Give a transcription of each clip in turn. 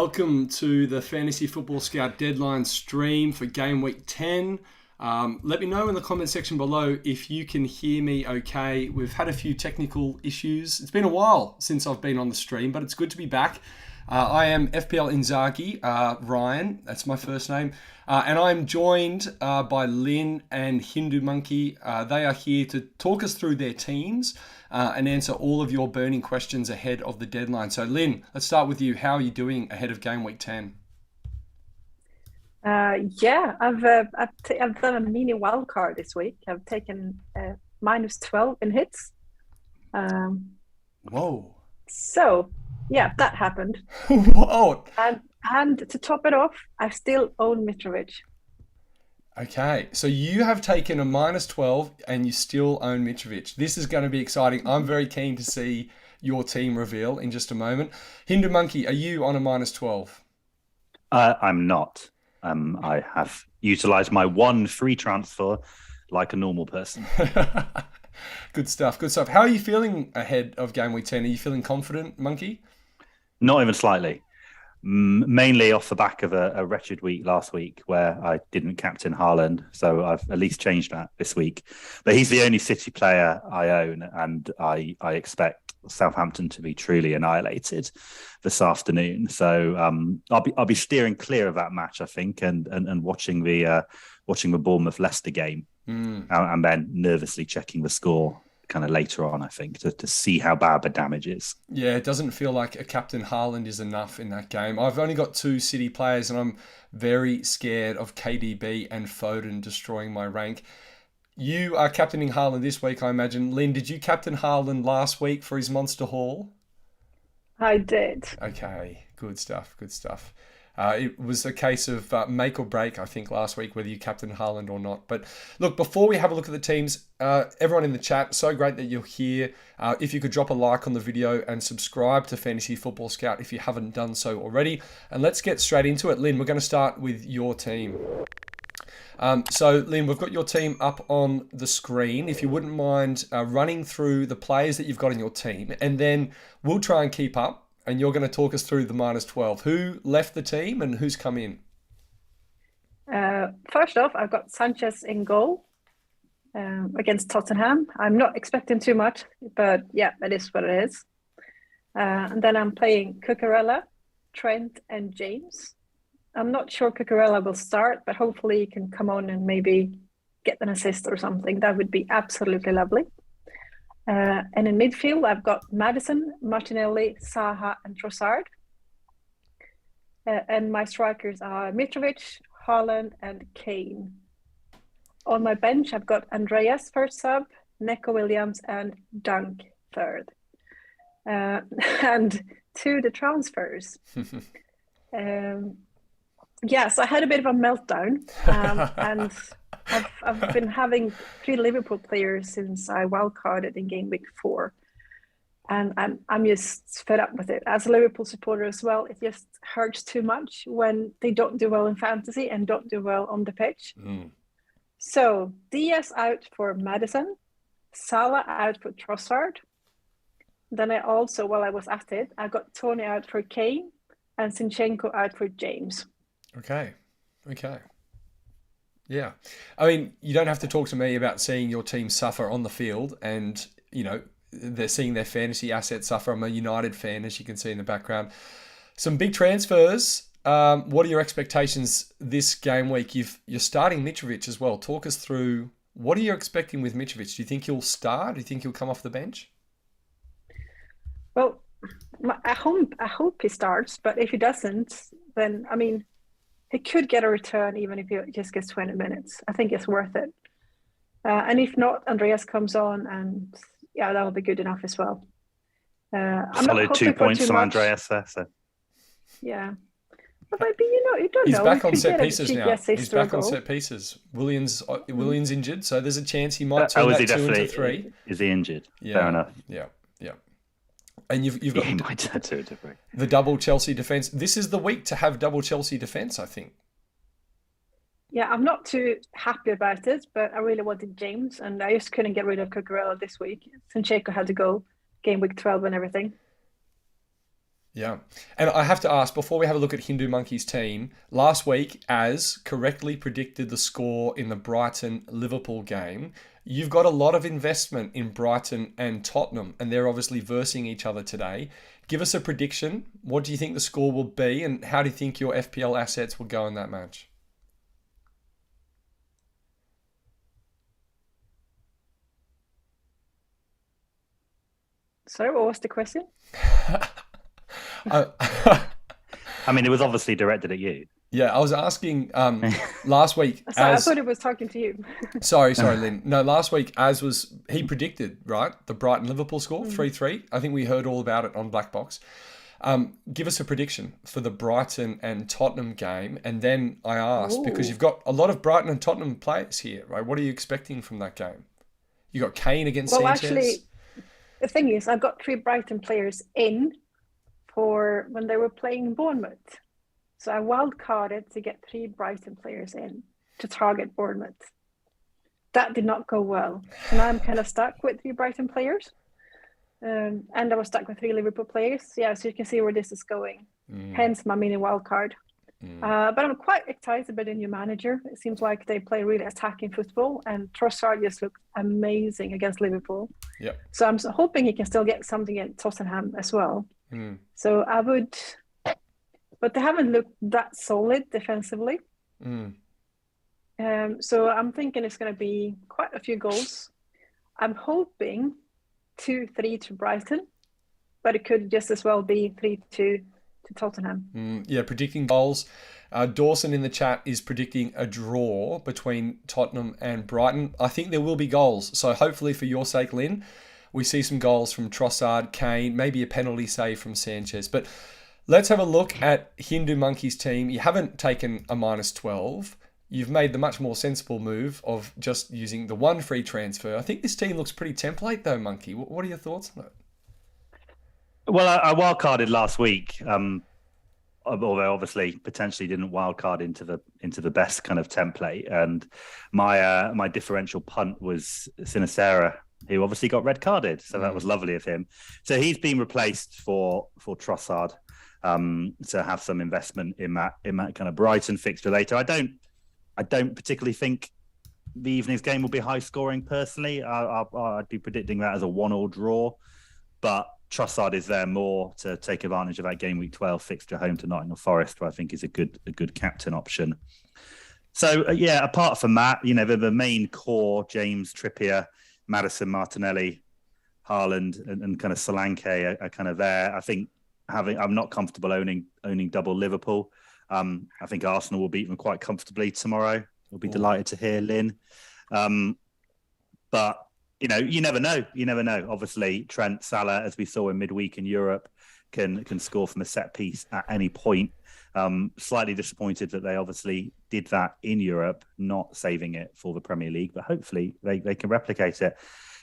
welcome to the Fantasy Football Scout deadline stream for Game Week 10. Let me know in the comment section below if you can hear me okay. We've had a few technical issues. It's been a while since I've been on the stream, but it's good to be back. I am FPL Inzaghi, Ryan, that's my first name, and I'm joined by Linn and Hindu Monkey. They are here to talk us through their teams and answer all of your burning questions ahead of the deadline. So Linn, let's start with you. How are you doing ahead of Game Week 10? I've done a mini wild card this week. I've taken minus 12 in hits. Whoa. So, yeah, that happened. Whoa. And to top it off, I still own Mitrovic. Okay, so you have taken a minus 12 and you still own Mitrovic. This is going to be exciting. I'm very keen to see your team reveal in just a moment. Hindu Monkey, are you on a minus 12? I'm not. I have utilised my one free transfer like a normal person. Good stuff, good stuff. How are you feeling ahead of Game Week 10? Are you feeling confident, Monkey? Not even slightly. Mainly off the back of a wretched week last week where I didn't captain Haaland, so I've at least changed that this week. But he's the only City player I own, and I expect Southampton to be truly annihilated this afternoon. So I'll be steering clear of that match, I think, and watching the Bournemouth Leicester game, and then nervously checking the score kind of later on, I think, to see how bad the damage is. Yeah, it doesn't feel like a captain Haaland is enough in that game. I've only got two City players and I'm very scared of KDB and Foden destroying my rank. You are captaining Haaland this week, I imagine. Linn, did you captain Haaland last week for his monster haul? I did. Okay, good stuff, good stuff. It was a case of make or break, I think, last week, whether you captain Haaland or not. But look, before we have a look at the teams, everyone in the chat, so great that you're here. If you could drop a like on the video and subscribe to Fantasy Football Scout if you haven't done so already. And let's get straight into it. Linn, we're going to start with your team. So, Linn, we've got your team up on the screen. If you wouldn't mind running through the players that you've got in your team, and then we'll try and keep up. And you're going to talk us through the minus 12. Who left the team and who's come in? First off, I've got Sanchez in goal against Tottenham. I'm not expecting too much, but yeah, that is what it is. And then I'm playing Cucurella, Trent, and James. I'm not sure Cucurella will start, but hopefully he can come on and maybe get an assist or something. That would be absolutely lovely. And in midfield, I've got Maddison, Martinelli, Zaha, and Trossard. And my strikers are Mitrovic, Haaland, and Kane. On my bench, I've got Andreas first sub, Neco Williams, and Dunk third. And to the transfers. So I had a bit of a meltdown, and I've been having 3 Liverpool players since I wildcarded in Game Week 4, and I'm just fed up with it. As a Liverpool supporter as well, it just hurts too much when they don't do well in fantasy and don't do well on the pitch. So Diaz out for Maddison, Salah out for Trossard. Then I also, while I was at it, I got Tony out for Kane and Zinchenko out for James. Okay. Yeah. I mean, you don't have to talk to me about seeing your team suffer on the field and, you know, they're seeing their fantasy assets suffer. I'm a United fan, as you can see in the background. Some big transfers. What are your expectations this game week? You're starting Mitrovic as well. Talk us through, what are you expecting with Mitrovic? Do you think he'll start? Do you think he'll come off the bench? Well, I hope he starts, but if he doesn't, then, I mean, he could get a return even if he just gets 20 minutes. I think it's worth it. And if not, Andreas comes on, and yeah, that'll be good enough as well. Solid 2 points from Andreas there. So. Yeah. But maybe, you don't He's know. back on set pieces now. He's back on goal. set pieces. Williams injured, so there's a chance he might turn that 2 into 3. Is he injured? Yeah. Fair enough. Yeah. And you've got he might turn 2 into 3. The double Chelsea defence. This is the week to have double Chelsea defence, I think. Yeah, I'm not too happy about it, but I really wanted James, and I just couldn't get rid of Cucurella this week. Zinchenko had to go Game Week 12 and everything. Yeah. And I have to ask, before we have a look at Hindu Monkey's team, last week, as correctly predicted the score in the Brighton-Liverpool game, you've got a lot of investment in Brighton and Tottenham, and they're obviously versing each other today. Give us a prediction. What do you think the score will be, and how do you think your FPL assets will go in that match? Sorry, what was the question? I mean, it was obviously directed at you. Yeah, I was asking last week. Sorry, I thought it was talking to you. Sorry, Lynn. No, last week, he predicted, right? The Brighton-Liverpool score, 3-3. I think we heard all about it on Black Box. Give us a prediction for the Brighton and Tottenham game. And then I asked, because you've got a lot of Brighton and Tottenham players here, right? What are you expecting from that game? You got Kane against Sanchez. Actually, the thing is, I've got 3 Brighton players in for when they were playing Bournemouth. So I wildcarded to get 3 Brighton players in to target Bournemouth. That did not go well. So now I'm kind of stuck with 3 Brighton players. And I was stuck with 3 Liverpool players. Yeah, so you can see where this is going. Hence my mini wildcard. But I'm quite excited about the new manager. It seems like they play really attacking football, and Trossard just looked amazing against Liverpool. Yep. So I'm hoping he can still get something at Tottenham as well. So I would, but they haven't looked that solid defensively. So I'm thinking it's going to be quite a few goals. I'm hoping 2-3 to Brighton, but it could just as well be 3-2 to Tottenham. Yeah, predicting goals. Dawson in the chat is predicting a draw between Tottenham and Brighton. I think there will be goals. So hopefully for your sake, Lynn, we see some goals from Trossard, Kane, maybe a penalty save from Sanchez. But let's have a look at Hindu Monkey's team. You haven't taken a -12. You've made the much more sensible move of just using the 1 free transfer. I think this team looks pretty template though, Monkey. What are your thoughts on it? Well, I wildcarded last week, although obviously potentially didn't wildcard into the best kind of template. And my differential punt was Sinacera, who obviously got red carded, so that was lovely of him. So he's been replaced for Trossard to have some investment in that kind of Brighton fixture later. I don't particularly think the evening's game will be high scoring. Personally, I'd be predicting that as a 1-1 draw, but Trossard is there more to take advantage of that Gameweek 12 fixture home to Nottingham Forest, where I think is a good captain option. So apart from that, the main core, James, Trippier, Maddison, Martinelli, Haaland, and kind of Solanke are kind of there. I think I'm not comfortable owning double Liverpool. I think Arsenal will beat them quite comfortably tomorrow. We'll be delighted to hear, Lynn. But you never know. Obviously, Trent, Salah, as we saw in midweek in Europe, can score from a set piece at any point. Slightly disappointed that they obviously did that in Europe, not saving it for the Premier League, but hopefully they can replicate it.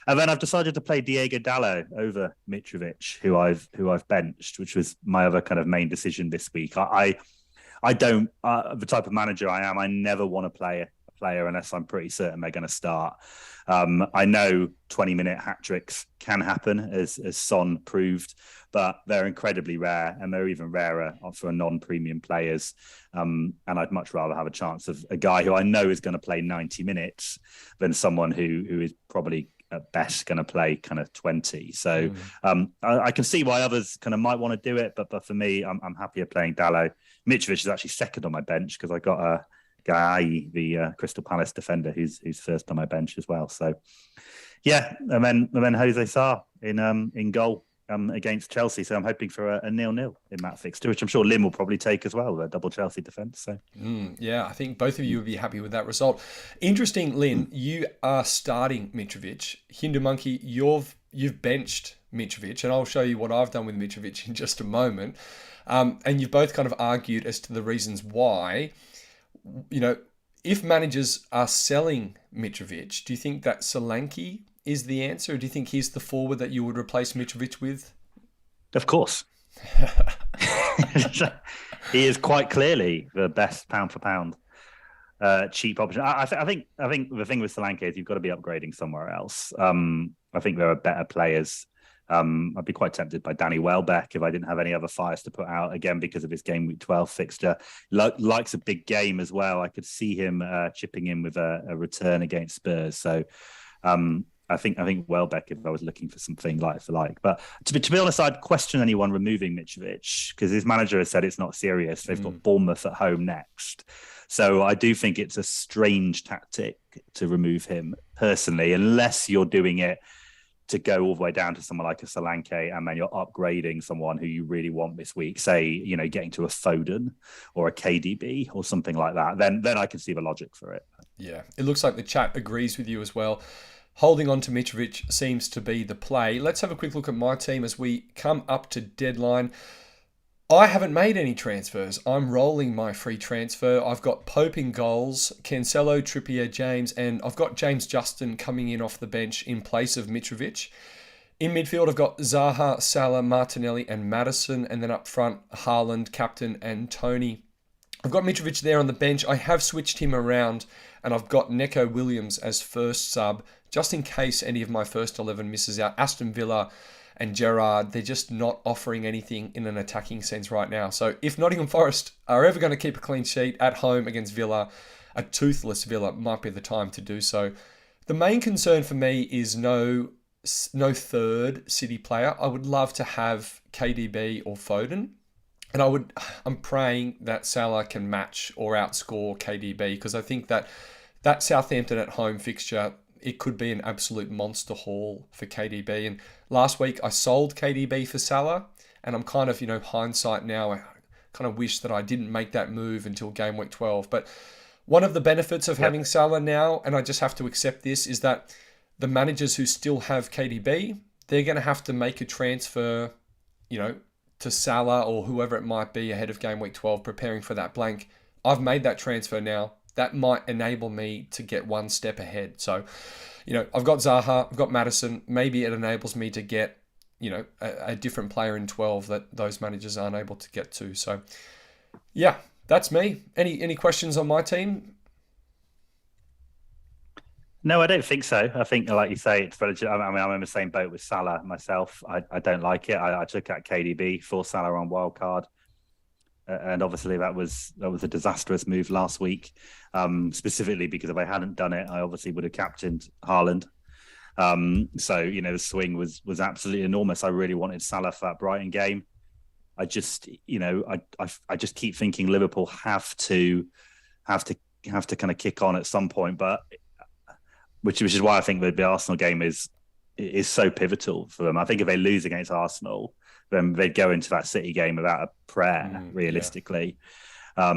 And then I've decided to play Diego Dallo over Mitrovic, who I've benched, which was my other kind of main decision this week. I don't, the type of manager I am, I never want to play a player unless I'm pretty certain they're going to start. I know 20-minute hat-tricks can happen, as Son proved, but they're incredibly rare, and they're even rarer for non-premium players. And I'd much rather have a chance of a guy who I know is going to play 90 minutes than someone who is probably at best going to play kind of 20. So I can see why others kind of might want to do it, but for me, I'm happier playing Dallo. Mitrovic is actually second on my bench because I got a guy, the Crystal Palace defender, who's first on my bench as well. So and then Jose Sarr in goal against Chelsea. So I'm hoping for a 0-0 in that fixture, which I'm sure Linn will probably take as well, a double Chelsea defence. So I think both of you would be happy with that result. Interesting, Linn, you are starting Mitrovic. Hindu Monkey, you've benched Mitrovic, and I'll show you what I've done with Mitrovic in just a moment. And you've both kind of argued as to the reasons why. If managers are selling Mitrovic, do you think that Solanke is the answer, or do you think he's the forward that you would replace Mitrovic with? Of course. He is quite clearly the best pound for pound cheap option. I think the thing with Solanke is you've got to be upgrading somewhere else. I think there are better players I'd be quite tempted by Danny Welbeck if I didn't have any other fires to put out, again because of his game week 12 fixture. Likes a big game as well. I could see him chipping in with a return against Spurs. So I think Welbeck if I was looking for something like for like. But to be honest, I'd question anyone removing Mitrovic because his manager has said it's not serious. They've got Bournemouth at home next. So I do think it's a strange tactic to remove him personally, unless you're doing it to go all the way down to someone like a Solanke and then you're upgrading someone who you really want this week, say, getting to a Foden or a KDB or something like that, then I can see the logic for it. Yeah, it looks like the chat agrees with you as well. Holding on to Mitrovic seems to be the play. Let's have a quick look at my team as we come up to deadline. I haven't made any transfers. I'm rolling my free transfer. I've got Pope in goals, Cancelo, Trippier, James, and I've got James Justin coming in off the bench in place of Mitrovic. In midfield, I've got Zaha, Salah, Martinelli, and Maddison, and then up front, Haaland, captain, and Tony. I've got Mitrovic there on the bench. I have switched him around, and I've got Neco Williams as first sub, just in case any of my first 11 misses out. Aston Villa and Gerrard, they're just not offering anything in an attacking sense right now. So if Nottingham Forest are ever going to keep a clean sheet at home against Villa, a toothless Villa might be the time to do so. The main concern for me is no third City player. I would love to have KDB or Foden. And I'm praying that Salah can match or outscore KDB because I think that Southampton at home fixture, it could be an absolute monster haul for KDB. And last week I sold KDB for Salah, and I'm kind of, hindsight now, I kind of wish that I didn't make that move until game week 12. But one of the benefits of having Salah now, and I just have to accept this, is that the managers who still have KDB, they're going to have to make a transfer, to Salah or whoever it might be ahead of game week 12, preparing for that blank. I've made that transfer now. That might enable me to get one step ahead. So, I've got Zaha, I've got Maddison. Maybe it enables me to get, a different player in 12 that those managers aren't able to get to. So, yeah, that's me. Any questions on my team? No, I don't think so. I think, like you say, it's relative. I'm in the same boat with Salah myself. I don't like it. I took out KDB for Salah on wildcard. And obviously that was a disastrous move last week, specifically because if I hadn't done it, I obviously would have captained Haaland. So, the swing was absolutely enormous. I really wanted Salah for that Brighton game. I just, I just keep thinking Liverpool have to kind of kick on at some point, but which is why I think the Arsenal game is so pivotal for them. I think if they lose against Arsenal, then they'd go into that City game without a prayer, realistically. Yeah.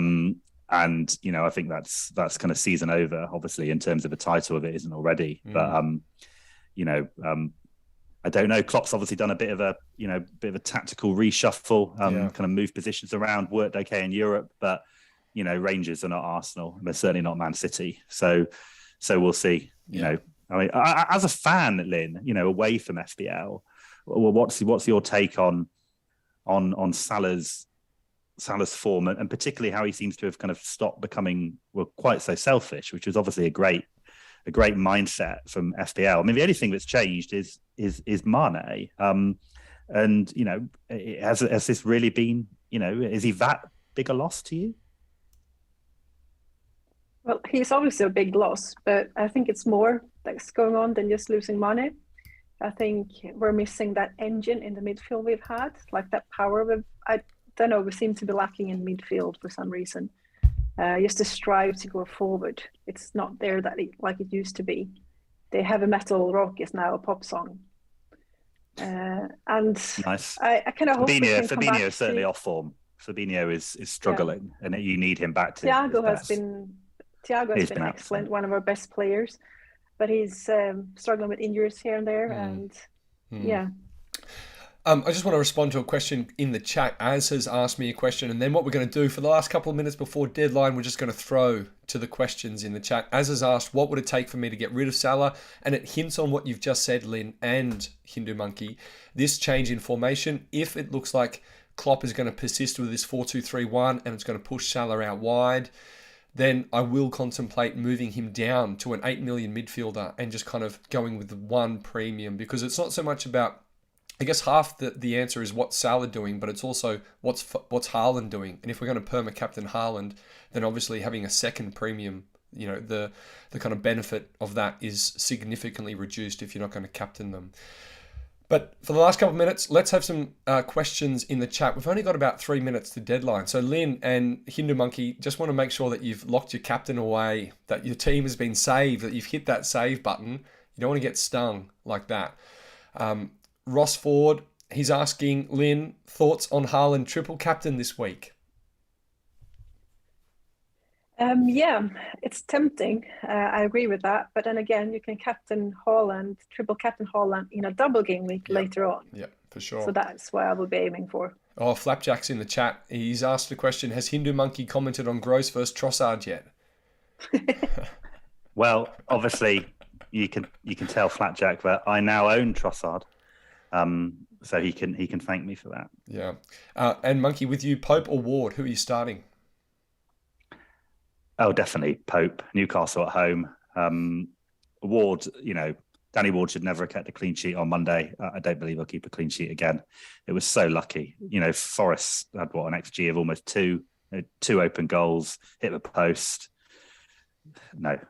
And, I think that's kind of season over, obviously, in terms of the title of it isn't already. But, I don't know. Klopp's obviously done a bit of a tactical reshuffle, kind of move positions around, worked okay in Europe. But, Rangers are not Arsenal. And they're certainly not Man City. So we'll see. As a fan, Linn, away from FPL, well, what's your take on Salah's form and particularly how he seems to have kind of stopped becoming quite so selfish, which was obviously a great mindset from FPL. I mean, the only thing that's changed is Mane, and has this really been is he that big a loss to you? Well, he's obviously a big loss, but I think it's more that's going on than just losing Mane. I think we're missing that engine in the midfield we've had, like that power. I don't know, we seem to be lacking in midfield for some reason. Just to strive to go forward. It's not there like it used to be. The heavy metal rock is now a pop song. And nice. I kind of hope Fabinho is certainly off form. Fabinho is struggling, and you need him back to. Thiago has been excellent, one of our best players. But he's struggling with injuries here and there, I just want to respond to a question in the chat. Az has asked me a question, and then what we're going to do for the last couple of minutes before deadline, we're just going to throw to the questions in the chat. Az has asked, what would it take for me to get rid of Salah? And it hints on what you've just said, Linn and Hindu Monkey. This change in formation, if it looks like Klopp is going to persist with this 4-2-3-1 and it's going to push Salah out wide, then I will contemplate moving him down to an 8 million midfielder and just kind of going with the one premium, because it's not so much about I guess half the answer is what's Salah doing, but it's also what's Haaland doing. And if we're going to perma captain Haaland, then obviously having a second premium, the kind of benefit of that is significantly reduced if you're not going to captain them. But for the last couple of minutes, let's have some questions in the chat. We've only got about 3 minutes to deadline. So Linn and Hindu Monkey, just want to make sure that you've locked your captain away, that your team has been saved, that you've hit that save button. You don't want to get stung like that. Ross Ford, he's asking, Linn, thoughts on Haaland triple captain this week? Yeah, it's tempting. I agree with that. But then again, you can captain Haaland, triple captain Haaland in a double game week later on. Yeah, for sure. So that's what I will be aiming for. Oh, Flapjack's in the chat. He's asked a question. Has Hindu Monkey commented on Gross versus Trossard yet? Well, obviously, you can tell Flapjack that I now own Trossard. So he can thank me for that. Yeah. And Monkey, with you, Pope or Ward, who are you starting? Oh, definitely Pope. Newcastle at home. Ward, Danny Ward should never have kept a clean sheet on Monday. I don't believe he'll keep a clean sheet again. It was so lucky. Forest had an XG of almost 2 open goals, hit the post. No.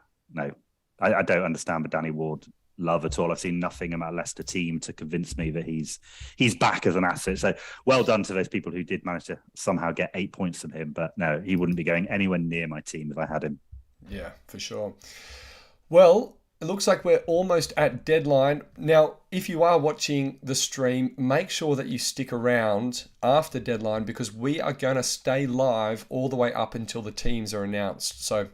I don't understand the Danny Ward love at all. I've seen nothing about Leicester team to convince me that he's back as an asset. So well done to those people who did manage to somehow get 8 points from him. But no, he wouldn't be going anywhere near my team if I had him. Yeah, for sure. Well, it looks like we're almost at deadline. Now, if you are watching the stream, make sure that you stick around after deadline because we are going to stay live all the way up until the teams are announced. So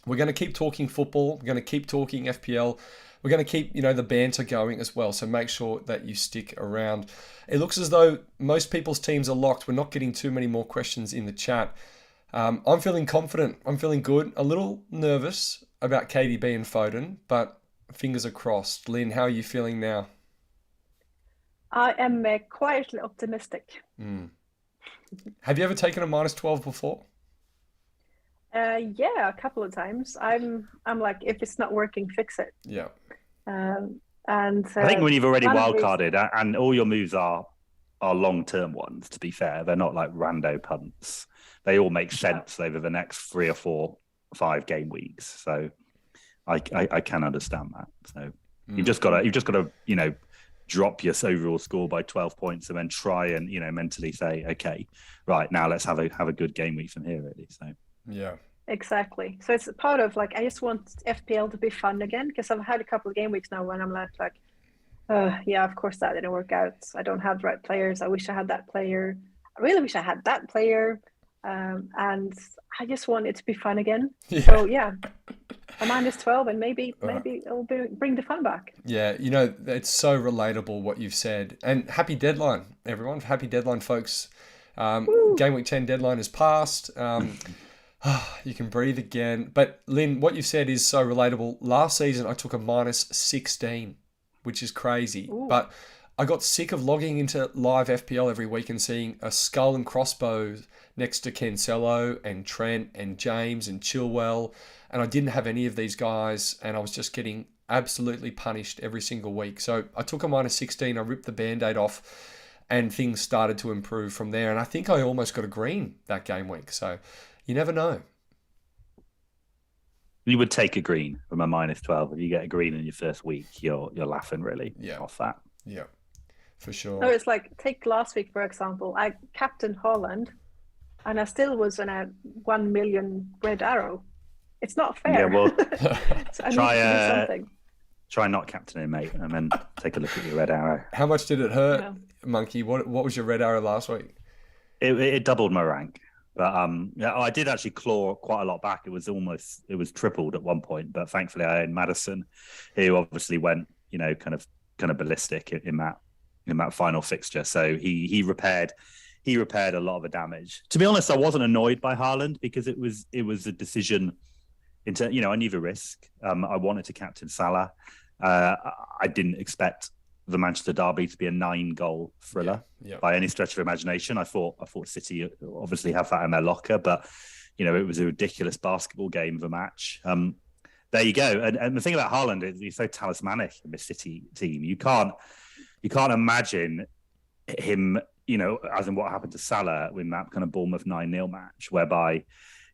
we're going to keep talking football. We're going to keep talking FPL. We're going to keep, the banter going as well. So make sure that you stick around. It looks as though most people's teams are locked. We're not getting too many more questions in the chat. I'm feeling confident. I'm feeling good. A little nervous about KDB and Foden, but fingers are crossed. Linn, how are you feeling now? I am quietly optimistic. Have you ever taken a -12 before? Yeah, a couple of times. I'm like, if it's not working, fix it. Yeah. And I think when you've already wildcarded and all your moves are long-term ones, to be fair, they're not like rando punts. They all make sense over the next 3 or 4, 5 game weeks. So I can understand that. So you've just got to drop your overall score by 12 points and then try and mentally say, okay, right, now let's have a good game week from here, really. So yeah. Exactly. So it's part of I just want FPL to be fun again because I've had a couple of game weeks now when I'm like, yeah, of course that didn't work out. I don't have the right players. I wish I had that player. I really wish I had that player. And I just want it to be fun again. Yeah. So yeah, a -12 and maybe it'll bring the fun back. Yeah, it's so relatable what you've said. And happy deadline, everyone. Happy deadline, folks. Game week 10 deadline is passed. You can breathe again. But Linn, what you've said is so relatable. Last season, I took a -16, which is crazy. Ooh. But I got sick of logging into live FPL every week and seeing a skull and crossbows next to Cancelo and Trent and James and Chilwell. And I didn't have any of these guys. And I was just getting absolutely punished every single week. So I took a -16. I ripped the Band-Aid off and things started to improve from there. And I think I almost got a green that game week. So you never know. You would take a green from a -12. If you get a green in your first week, you're laughing really off that. Yeah, for sure. No, it's like, take last week, for example. I captained Haaland and I still was on a 1 million red arrow. It's not fair. Yeah, well, so I need to do something. Try not captaining, mate, and then take a look at your red arrow. How much did it hurt, Monkey? What was your red arrow last week? It doubled my rank. But I did actually claw quite a lot back. It was tripled at one point, but thankfully I owned Maddison, who obviously went, kind of ballistic in that final fixture. So he repaired a lot of the damage. To be honest, I wasn't annoyed by Haaland because it was a decision into, I knew the risk. I wanted to captain Salah. I didn't expect the Manchester derby to be a 9-goal thriller by any stretch of imagination. I thought City obviously have that in their locker, but it was a ridiculous basketball game of a match. There you go. And the thing about Haaland is he's so talismanic in this City team. You can't you can't imagine him, as in what happened to Salah in that kind of Bournemouth 9-0 match, whereby,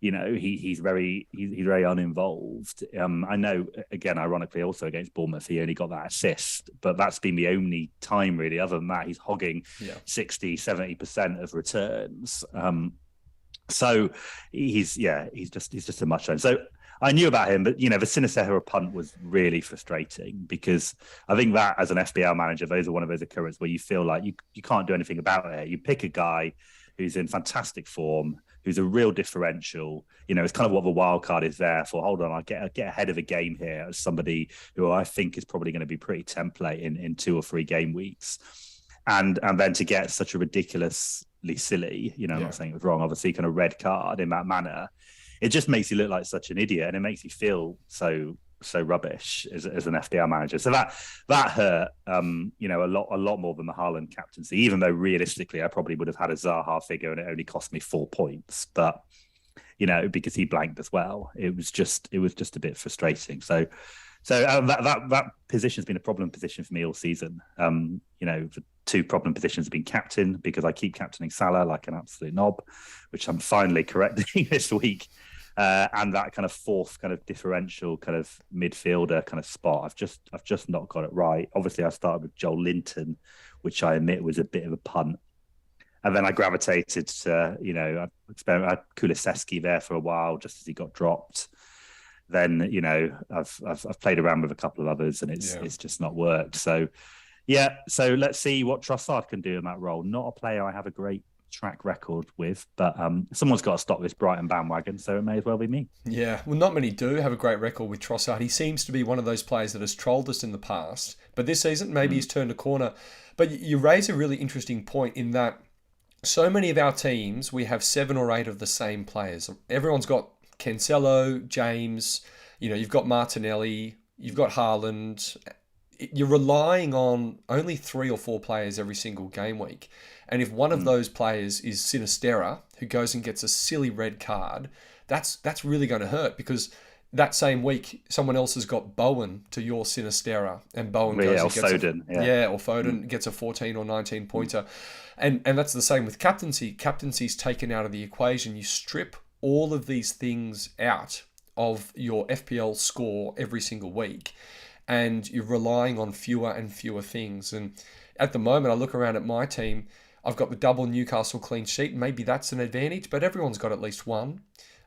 he's very uninvolved. I know, again, ironically, also against Bournemouth, he only got that assist, but that's been the only time really. Other than that, he's hogging 60-70% of returns. So he's just a much known. So I knew about him, but the Sinisterra punt was really frustrating, because I think that as an FPL manager, those are one of those occurrences where you feel like you can't do anything about it. You pick a guy who's in fantastic form, who's a real differential. It's kind of what the wild card is there for. Hold on, I get ahead of a game here as somebody who I think is probably going to be pretty template in 2 or 3 game weeks, and then to get such a ridiculously silly, I'm not saying it was wrong, obviously, kind of red card in that manner. It just makes you look like such an idiot, and it makes you feel so rubbish as an FPL manager. So that hurt, a lot more than the Haaland captaincy. Even though realistically, I probably would have had a Zaha figure, and it only cost me 4 points. But because he blanked as well, it was just a bit frustrating. So that position's been a problem position for me all season. The 2 problem positions have been captain, because I keep captaining Salah like an absolute knob, which I'm finally correcting this week. And that kind of 4th kind of differential kind of midfielder kind of spot, I've just not got it right. Obviously, I started with Joel Linton, which I admit was a bit of a punt. And then I gravitated to, I had Kulusevski there for a while, just as he got dropped. Then, I've played around with a couple of others, and it's just not worked. So let's see what Trossard can do in that role. Not a player I have a great track record with, but someone's got to stop this Brighton bandwagon, so it may as well be me. Yeah, well, not many do have a great record with Trossard. He seems to be one of those players that has trolled us in the past, but this season maybe he's turned a corner. But you raise a really interesting point in that so many of our teams, we have 7 or 8 of the same players. Everyone's got Cancelo, James, you've got Martinelli, you've got Haaland. You're relying on only 3 or 4 players every single game week. And if one of those players is Sinisterra, who goes and gets a silly red card, that's really going to hurt, because that same week, someone else has got Bowen to your Sinisterra, and Bowen goes and gets Foden. Or Foden gets a 14 or 19 pointer. And that's the same with captaincy. Captaincy's taken out of the equation. You strip all of these things out of your FPL score every single week, and you're relying on fewer and fewer things. And at the moment, I look around at my team, I've got the double Newcastle clean sheet. Maybe that's an advantage, but everyone's got at least one.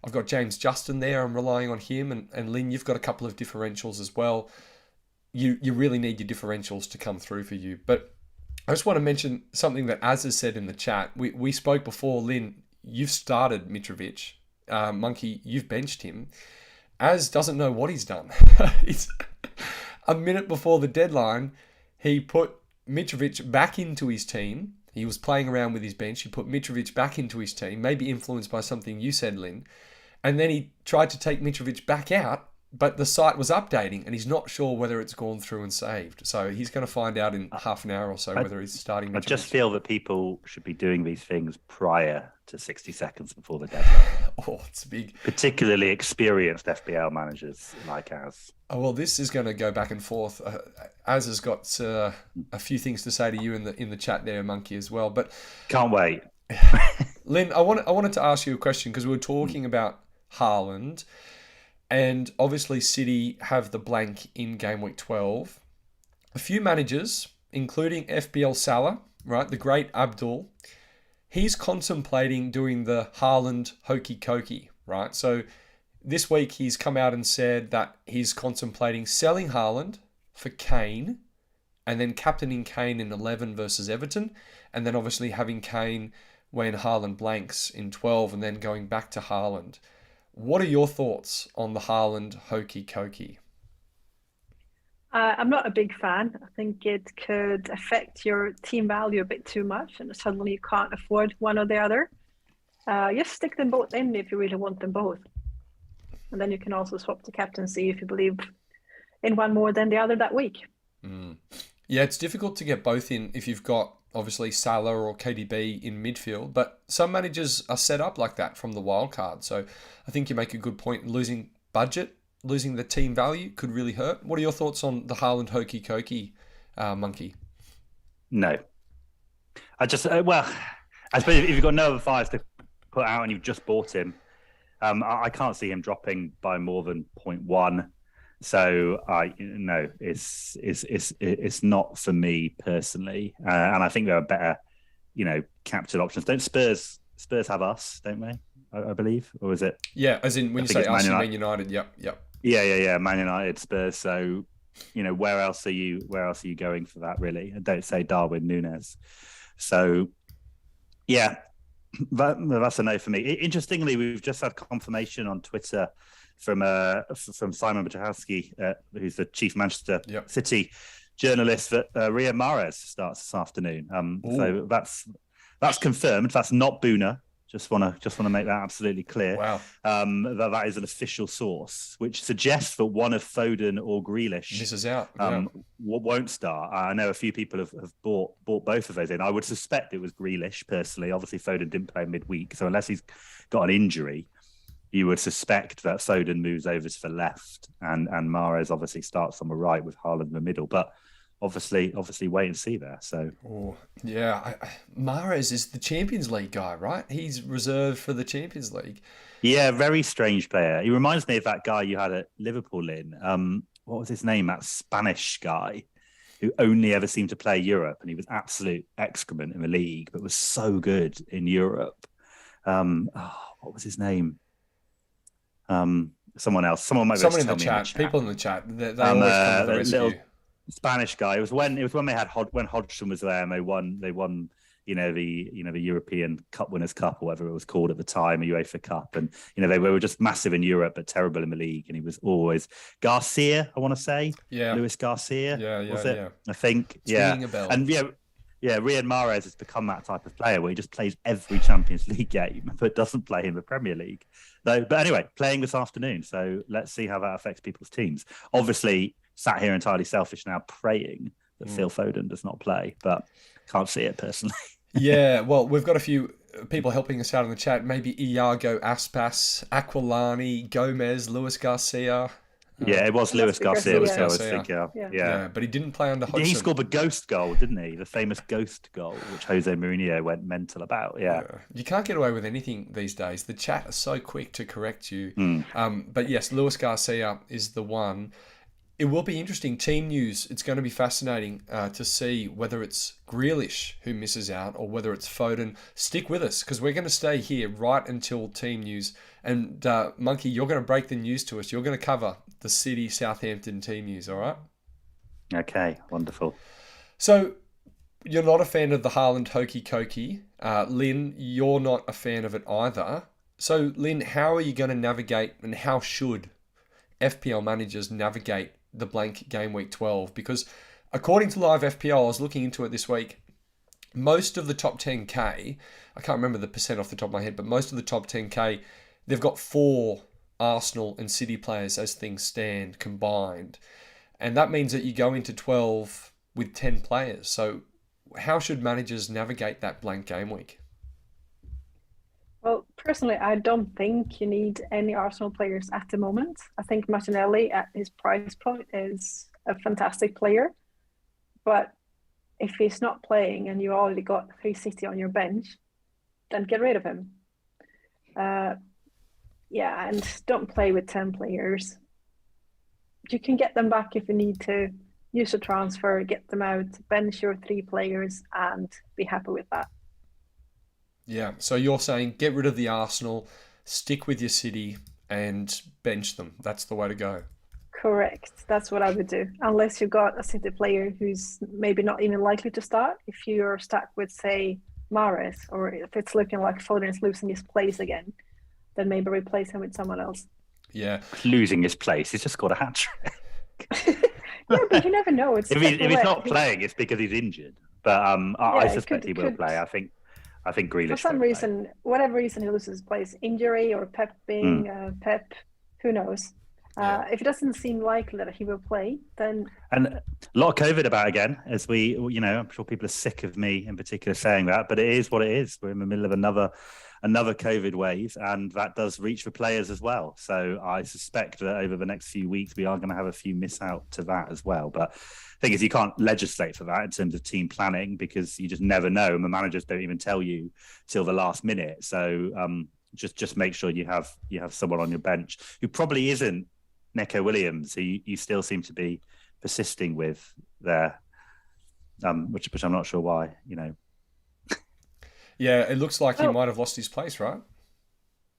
I've got James Justin there. I'm relying on him. And Linn, you've got a couple of differentials as well. You really need your differentials to come through for you. But I just want to mention something that Az has said in the chat. We spoke before. Linn, you've started Mitrovic. Monkey, you've benched him. Az doesn't know what he's done. It's a minute before the deadline, he put Mitrovic back into his team. He was playing around with his bench. He put Mitrovic back into his team, maybe influenced by something you said, Linn. And then he tried to take Mitrovic back out, but the site was updating, and he's not sure whether it's gone through and saved. So he's going to find out in half an hour or so whether he's starting Mitrovic. I just feel that people should be doing these things prior to 60 seconds before the deadline. Oh, it's big. Particularly experienced FPL managers like Az. Oh, well, this is going to go back and forth. Az has got a few things to say to you in the chat there, Monkey, as well. But can't wait. Linn, I wanted to ask you a question, because we were talking about Haaland, and obviously City have the blank in game week 12. A few managers, including FPL Salah, right, the great Abdul, he's contemplating doing the Haaland hokey cokey, right? So this week he's come out and said that he's contemplating selling Haaland for Kane, and then captaining Kane in 11 versus Everton, and then obviously having Kane when Haaland blanks in 12, and then going back to Haaland. What are your thoughts on the Haaland hokey cokey? I'm not a big fan. I think it could affect your team value a bit too much, and suddenly you can't afford one or the other. Just stick them both in if you really want them both. And then you can also swap to captaincy if you believe in one more than the other that week. Yeah, it's difficult to get both in if you've got obviously Salah or KDB in midfield, but some managers are set up like that from the wild card. So I think you make a good point. Losing budget, losing the team value could really hurt. What are your thoughts on the Haaland hokey cokey, Monkey? No. I just, I suppose if you've got no other fives to put out and you've just bought him, I can't see him dropping by more than 0.1. So no, it's not for me personally. And I think there are better, captain options. Don't Spurs have us, don't they? I believe, or is it? Yeah, as in when you say us, you mean United. Yep. Yeah. Man United, Spurs. So, where else are you going for that? Really, and don't say Darwin Núñez. So, yeah, that's a no for me. Interestingly, we've just had confirmation on Twitter from Simon Bajkowski, who's the chief Manchester City journalist, that Riyad Mahrez starts this afternoon. So that's confirmed. That's not Boona. Just want to make that absolutely clear. Wow. That is an official source, which suggests that one of Foden or Grealish misses out. Won't start. I know a few people have bought both of those in. I would suspect it was Grealish personally. Obviously, Foden didn't play midweek, so unless he's got an injury, you would suspect that Foden moves over to the left, and Mahrez obviously starts on the right with Haaland in the middle. But obviously wait and see there. So Mahrez is the Champions League guy, right? He's reserved for the Champions League. Yeah, very strange player. He reminds me of that guy you had at Liverpool, Linn. What was his name? That Spanish guy who only ever seemed to play Europe, and he was absolute excrement in the league, but was so good in Europe. What was his name? Someone else. Someone might in the chat. People in the chat. They always come with the rescue. Spanish guy. It was when they had when Hodgson was there, and they won the European Cup Winners' Cup, or whatever it was called at the time, a UEFA Cup, and they were just massive in Europe but terrible in the league. And he was always Garcia, I want to say, Luis Garcia, was it? Yeah. I think, ringing a bell. And Riyad Mahrez has become that type of player where he just plays every Champions League game but doesn't play in the Premier League. But anyway, playing this afternoon, so let's see how that affects people's teams. Obviously, sat here entirely selfish now, praying that Phil Foden does not play, but can't see it personally. Yeah, well, we've got a few people helping us out in the chat. Maybe Iago Aspas, Aquilani, Gomez, Luis Garcia. Yeah, it was Luis Garcia. I was thinking. Yeah, but he didn't play under Hodgson. He scored the ghost goal, didn't he? The famous ghost goal, which Jose Mourinho went mental about. Yeah. You can't get away with anything these days. The chat is so quick to correct you. But yes, Luis Garcia is the one. It will be interesting. Team news. It's going to be fascinating to see whether it's Grealish who misses out or whether it's Foden. Stick with us because we're going to stay here right until team news. And Monkey, you're going to break the news to us. You're going to cover the City Southampton team news. All right? Okay, wonderful. So you're not a fan of the Haaland hokey cokey. Linn, you're not a fan of it either. So Linn, how are you going to navigate, and how should FPL managers navigate the blank game week 12? Because according to Live FPL, I was looking into it this week, most of the top 10k, I can't remember the percent off the top of my head, but most of the top 10k, they've got 4 Arsenal and City players as things stand combined. And that means that you go into 12 with 10 players. So how should managers navigate that blank game week? Well, personally, I don't think you need any Arsenal players at the moment. I think Martinelli at his price point is a fantastic player. But if he's not playing and you already got 360 on your bench, then get rid of him. And don't play with 10 players. You can get them back if you need to. Use a transfer, get them out, bench your 3 players and be happy with that. Yeah, so you're saying get rid of the Arsenal, stick with your City and bench them. That's the way to go. Correct. That's what I would do. Unless you've got a City player who's maybe not even likely to start. If you're stuck with, say, Mahrez, or if it's looking like Foden is losing his place again, then maybe replace him with someone else. Yeah. Losing his place. He's just got a hat-trick. Yeah, but you never know. If he's not playing, it's because he's injured. But I suspect he will play. I think Grealish. For some reason, whatever reason, he loses his place, injury or Pep being Pep, who knows? If it doesn't seem likely that he will play, then And a lot of COVID about again, as I'm sure people are sick of me in particular saying that, but it is what it is. We're in the middle of another COVID wave, and that does reach for players as well. So I suspect that over the next few weeks, we are going to have a few miss out to that as well. But the thing is, you can't legislate for that in terms of team planning because you just never know. And the managers don't even tell you till the last minute. So just make sure you have someone on your bench who probably isn't Neco Williams, who you still seem to be persisting with there, which I'm not sure why, Yeah, it looks like he might have lost his place, right?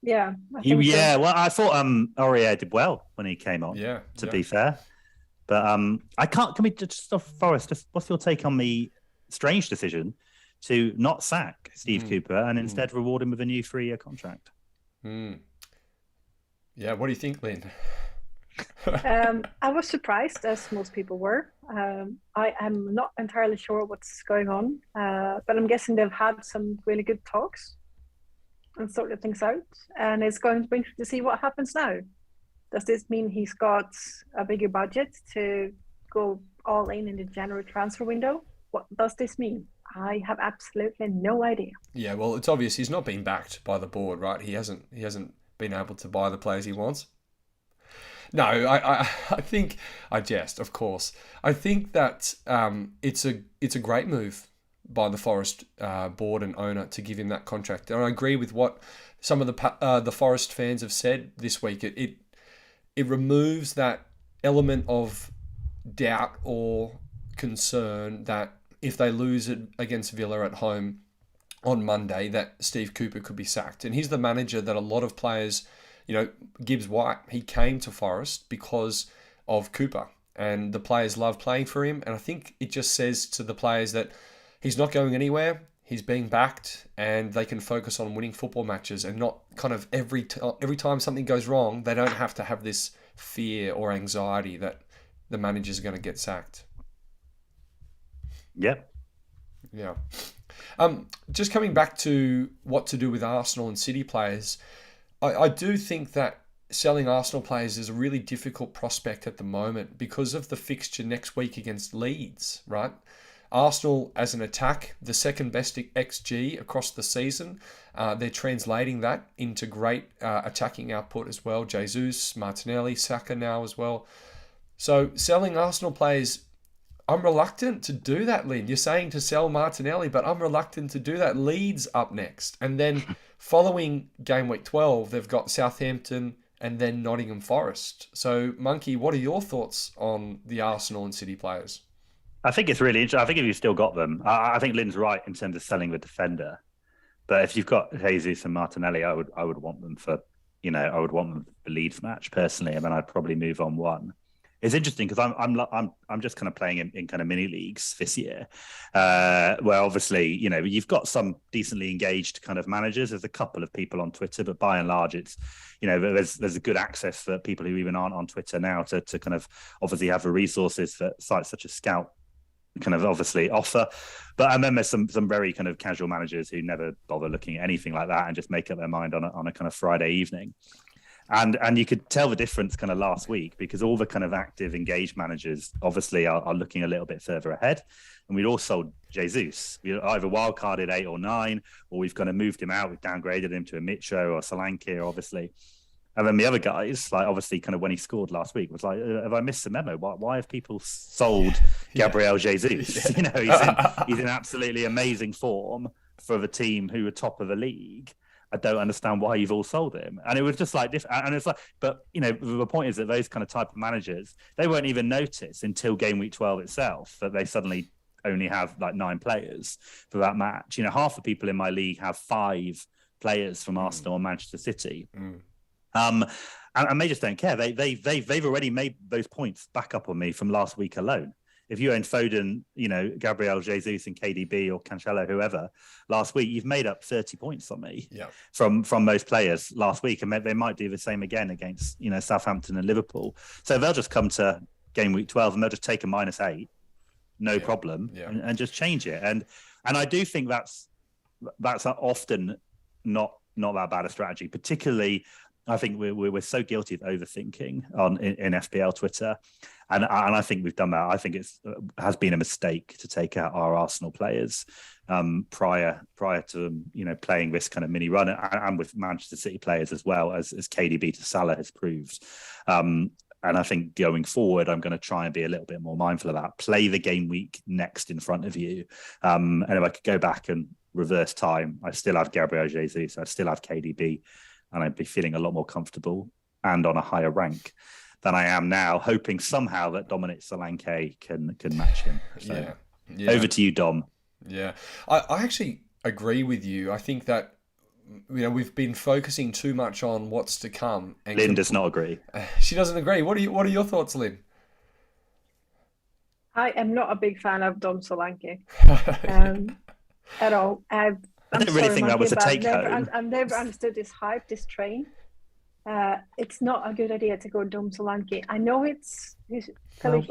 Yeah, I think so. Well, I thought Aurier did well when he came on. Yeah, to be fair, but I can't. Can we just Forrest? Just what's your take on the strange decision to not sack Steve Cooper and instead reward him with a new 3-year contract? Yeah, what do you think, Linn? I was surprised, as most people were. I am not entirely sure what's going on, but I'm guessing they've had some really good talks and sorted things out. And it's going to be interesting to see what happens now. Does this mean he's got a bigger budget to go all in the January transfer window? What does this mean? I have absolutely no idea. Yeah, well, it's obvious he's not been backed by the board, right? He hasn't been able to buy the players he wants. No, I think I jest, of course. I think that it's a great move by the Forest board and owner to give him that contract, and I agree with what some of the Forest fans have said this week. It removes that element of doubt or concern that if they lose it against Villa at home on Monday, that Steve Cooper could be sacked. And he's the manager that a lot of players, Gibbs White, he came to Forest because of Cooper, and the players love playing for him. And I think it just says to the players that he's not going anywhere. He's being backed, and they can focus on winning football matches and not kind of every time something goes wrong, they don't have to have this fear or anxiety that the manager's going to get sacked. Yep. Yeah. Just coming back to what to do with Arsenal and City players, I do think that selling Arsenal players is a really difficult prospect at the moment because of the fixture next week against Leeds, right? Arsenal as an attack, the second best XG across the season. They're translating that into great attacking output as well. Jesus, Martinelli, Saka now as well. So selling Arsenal players, I'm reluctant to do that, Linn. You're saying to sell Martinelli, but I'm reluctant to do that. Leeds up next. And then following Gameweek 12, they've got Southampton and then Nottingham Forest. So, Monkey, what are your thoughts on the Arsenal and City players? I think it's really interesting. I think if you've still got them, I think Lynn's right in terms of selling the defender. But if you've got Jesus and Martinelli, I would want them for, I would want them for the Leeds match personally, and then I'd probably move on one. It's interesting because I'm just kind of playing in kind of mini leagues this year, where obviously you've got some decently engaged kind of managers. There's a couple of people on Twitter, but by and large, it's there's a good access for people who even aren't on Twitter now to kind of obviously have the resources that sites such as Scout kind of obviously offer. But and then there's some very kind of casual managers who never bother looking at anything like that and just make up their mind on a kind of Friday evening. And you could tell the difference kind of last week because all the kind of active, engaged managers obviously are looking a little bit further ahead. And we'd all sold Jesus. We either wildcarded 8 or 9, or we've kind of moved him out. We've downgraded him to a Mitcho or Solanke, obviously. And then the other guys, like obviously kind of when he scored last week, was like, have I missed the memo? Why have people sold Gabriel Jesus? He's in absolutely amazing form for the team who are top of the league. I don't understand why you've all sold him. And it was just like this. And it's like, but, the point is that those kind of type of managers, they won't even notice until game week 12 itself that they suddenly only have like 9 players for that match. Half the people in my league have 5 players from Arsenal and Manchester City. And they just don't care. They've already made those points back up on me from last week alone. If you own Foden, Gabriel Jesus and KDB or Cancelo, whoever, last week, you've made up 30 points on me from most players last week. And they might do the same again against, Southampton and Liverpool. So they'll just come to game week 12 and they'll just take a -8, no problem, and just change it. And I do think that's often not that bad a strategy, particularly I think we're so guilty of overthinking in FPL Twitter, and I think we've done that. I think it's has been a mistake to take out our Arsenal players prior to playing this kind of mini run, and with Manchester City players as well, as KDB to Salah has proved. And I think going forward, I'm going to try and be a little bit more mindful of that. Play the game week next in front of you. And if I could go back and reverse time, I still have Gabriel Jesus, I still have KDB, and I'd be feeling a lot more comfortable and on a higher rank than I am now, hoping somehow that Dominic Solanke can match him. So over to you, Dom. Yeah, I actually agree with you. I think that we've been focusing too much on what's to come. And Linn does not agree. She doesn't agree. What are your thoughts, Linn? I am not a big fan of Dom Solanke at all. I don't really think that was a take home. I've never understood this hype, this train. It's not a good idea to go Dom Solanke. I know it's.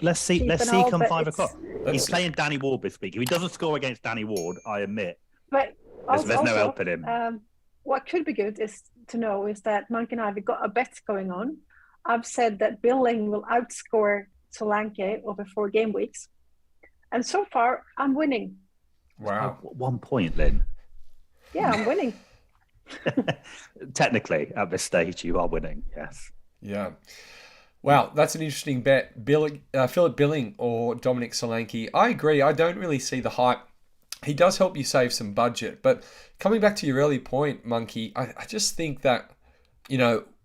Let's see come 5 o'clock. He's playing Danny Ward this week. If he doesn't score against Danny Ward, I admit. But there's no helping him. What could be good is that Monk and I have got a bet going on. I've said that Bill Linn will outscore Solanke over 4 game weeks. And so far, I'm winning. Wow. 1 point, Linn. Yeah, I'm winning. Technically, at this stage, you are winning, yes. Yeah. Wow, that's an interesting bet. Philip Billing or Dominic Solanke. I agree. I don't really see the hype. He does help you save some budget. But coming back to your early point, Monkey, I just think that,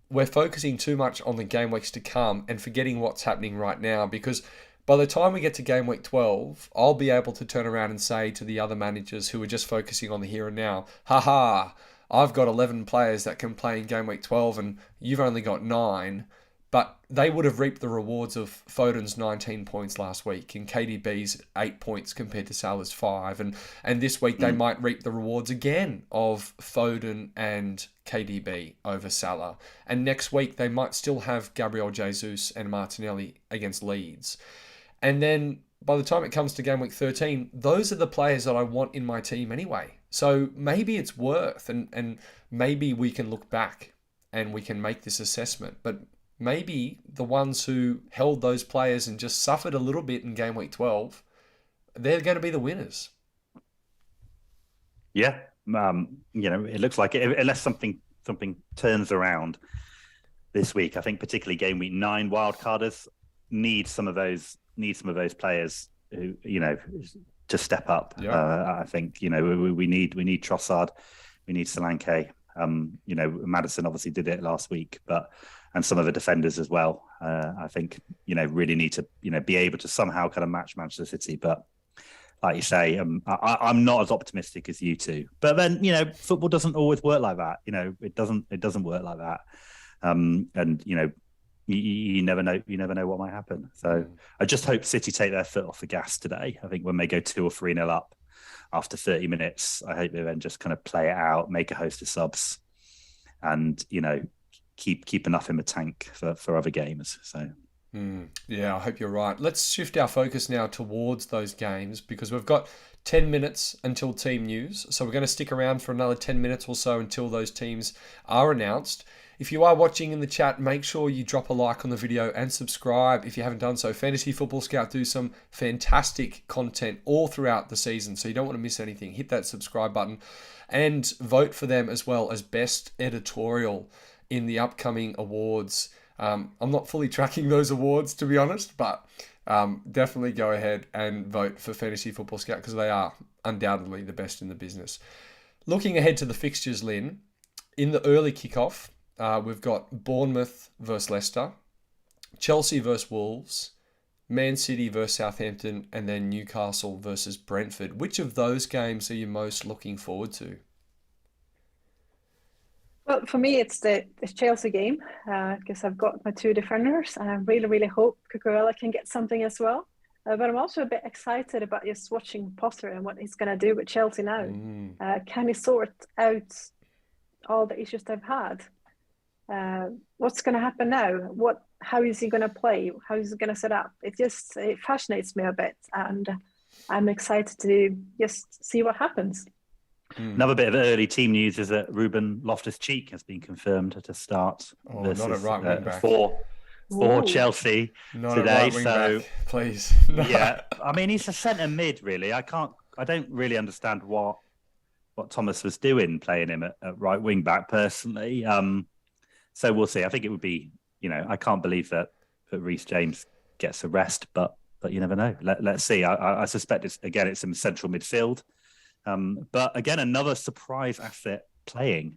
we're focusing too much on the game weeks to come and forgetting what's happening right now, because by the time we get to game week 12, I'll be able to turn around and say to the other managers who are just focusing on the here and now, haha, I've got 11 players that can play in game week 12 and you've only got 9. But they would have reaped the rewards of Foden's 19 points last week and KDB's 8 points compared to Salah's 5. And this week they might reap the rewards again of Foden and KDB over Salah. And next week they might still have Gabriel Jesus and Martinelli against Leeds. And then by the time it comes to game week 13, those are the players that I want in my team anyway. So maybe it's worth, and maybe we can look back and we can make this assessment. But maybe the ones who held those players and just suffered a little bit in game week 12, they're going to be the winners. Yeah. It looks like it, unless something turns around this week. I think particularly game week 9 wildcarders need some of those players who, to step up. Yeah. I think, we need Trossard, we need Solanke. Maddison obviously did it last week, and some of the defenders as well. I think, really need to, be able to somehow kind of match Manchester City. But like you say, I'm not as optimistic as you two. But then, football doesn't always work like that. It doesn't work like that. And you never know what might happen. So I just hope City take their foot off the gas today. I think when they go 2 or 3-0 up after 30 minutes, I hope they then just kind of play it out, make a host of subs, and keep enough in the tank for other games. So yeah, I hope you're right. Let's shift our focus now towards those games, because we've got 10 minutes until team news. So we're going to stick around for another 10 minutes or so until those teams are announced. If you are watching in the chat, make sure you drop a like on the video and subscribe if you haven't done so. Fantasy Football Scout do some fantastic content all throughout the season, so you don't want to miss anything. Hit that subscribe button and vote for them as well as best editorial in the upcoming awards. I'm not fully tracking those awards, to be honest, but definitely go ahead and vote for Fantasy Football Scout, because they are undoubtedly the best in the business. Looking ahead to the fixtures, Linn, in the early kickoff, we've got Bournemouth versus Leicester, Chelsea versus Wolves, Man City versus Southampton, and then Newcastle versus Brentford. Which of those games are you most looking forward to? Well, for me, it's the Chelsea game, because I've got my 2 defenders, and I really, really hope Cucurella can get something as well. But I'm also a bit excited about just watching Potter and what he's going to do with Chelsea now. Can he sort out all the issues they've had? What's going to happen now? How is he going to play? How is he going to set up? It fascinates me a bit, and I'm excited to just see what happens. Another bit of early team news is that Ruben Loftus-Cheek has been confirmed to start Not at right wing back. for Chelsea Not today. at right wing So back, please. No. yeah, I mean he's a centre mid really. I don't really understand what Thomas was doing playing him at right wing back personally. So we'll see. I think it would be, I can't believe that Reece James gets a rest, but you never know. Let's see. I suspect it's some central midfield. But again, another surprise asset playing.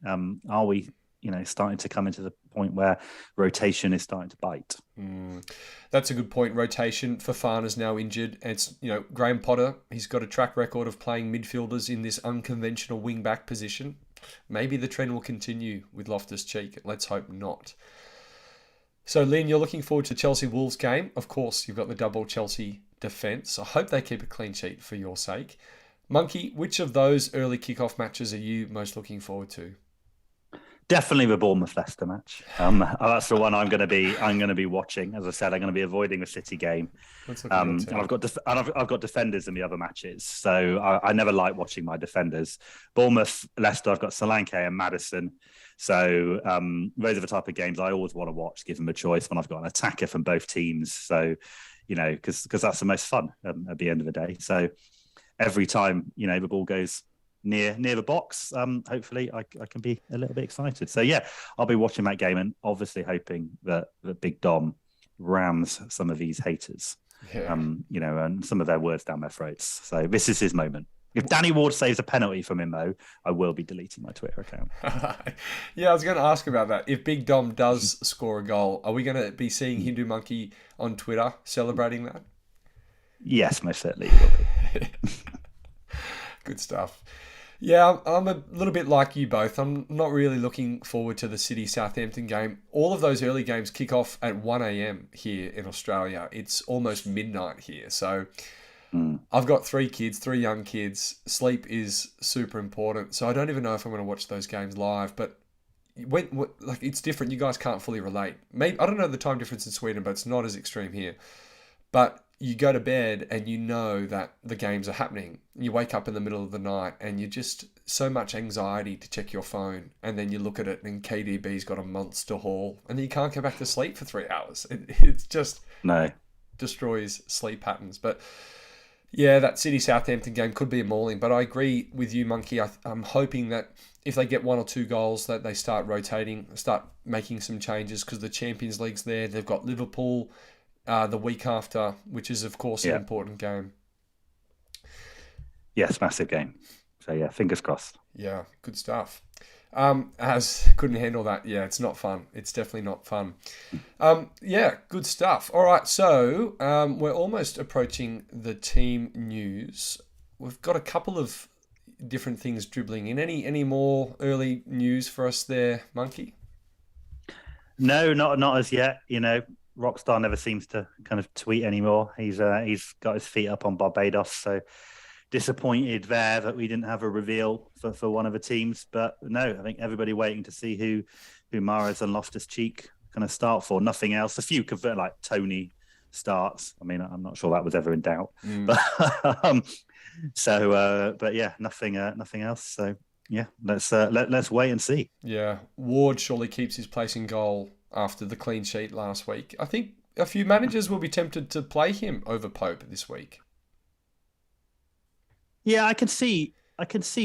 Are we, starting to come into the point where rotation is starting to bite? That's a good point. Rotation. Fofana's now injured. It's, Graham Potter, he's got a track record of playing midfielders in this unconventional wing-back position. Maybe the trend will continue with Loftus-Cheek. Let's hope not. So, Linn, you're looking forward to the Chelsea-Wolves game. Of course, you've got the double Chelsea defence. I hope they keep a clean sheet for your sake. Monkey, which of those early kickoff matches are you most looking forward to? Definitely the Bournemouth Leicester match. That's the one I'm going to be watching. As I said, I'm going to be avoiding the City game. And I've got defenders in the other matches, so I never like watching my defenders. Bournemouth, Leicester, I've got Solanke and Maddison. So those are the type of games I always want to watch, give them a choice when I've got an attacker from both teams. So because that's the most fun at the end of the day. So every time the ball goes near the box, hopefully I can be a little bit excited. So yeah, I'll be watching that game and obviously hoping that Big Dom rams some of these haters, and some of their words down their throats. So this is his moment. If Danny Ward saves a penalty from him, though, I will be deleting my Twitter account. Yeah, I was going to ask about that. If Big Dom does score a goal, are we going to be seeing Hindu Monkey on Twitter celebrating that? Yes, most certainly you will be. Good stuff. Yeah, I'm a little bit like you both. I'm not really looking forward to the City-Southampton game. All of those early games kick off at 1 a.m. here in Australia. It's almost midnight here. So I've got 3 young kids. Sleep is super important. So I don't even know if I'm going to watch those games live. But it's different. You guys can't fully relate. Maybe I don't know the time difference in Sweden, but it's not as extreme here. But you go to bed and you know that the games are happening. You wake up in the middle of the night and you just so much anxiety to check your phone. And then you look at it and KDB's got a monster haul and then you can't go back to sleep for 3 hours. It's just destroys sleep patterns. But yeah, that City-Southampton game could be a mauling. But I agree with you, Monkey. I'm hoping that if they get 1 or 2 goals, that they start rotating, start making some changes because the Champions League's there. They've got Liverpool the week after, which is, of course, an important game. Yes, massive game. So, yeah, fingers crossed. Yeah, good stuff. As couldn't handle that. Yeah, it's not fun. It's definitely not fun. Yeah, good stuff. All right, so we're almost approaching the team news. We've got a couple of different things dribbling in. Any more early news for us there, Monkey? No, not as yet. Rockstar never seems to kind of tweet anymore. He's got his feet up on Barbados, so disappointed there that we didn't have a reveal for one of the teams. But no, I think everybody waiting to see who Mahrez and Loftus-Cheek kind of start for. Nothing else. A few convert like Tony starts. I mean, I'm not sure that was ever in doubt. But but yeah, nothing else. So yeah, let's wait and see. Yeah, Ward surely keeps his place in goal after the clean sheet last week. I think a few managers will be tempted to play him over Pope this week. Yeah, I can see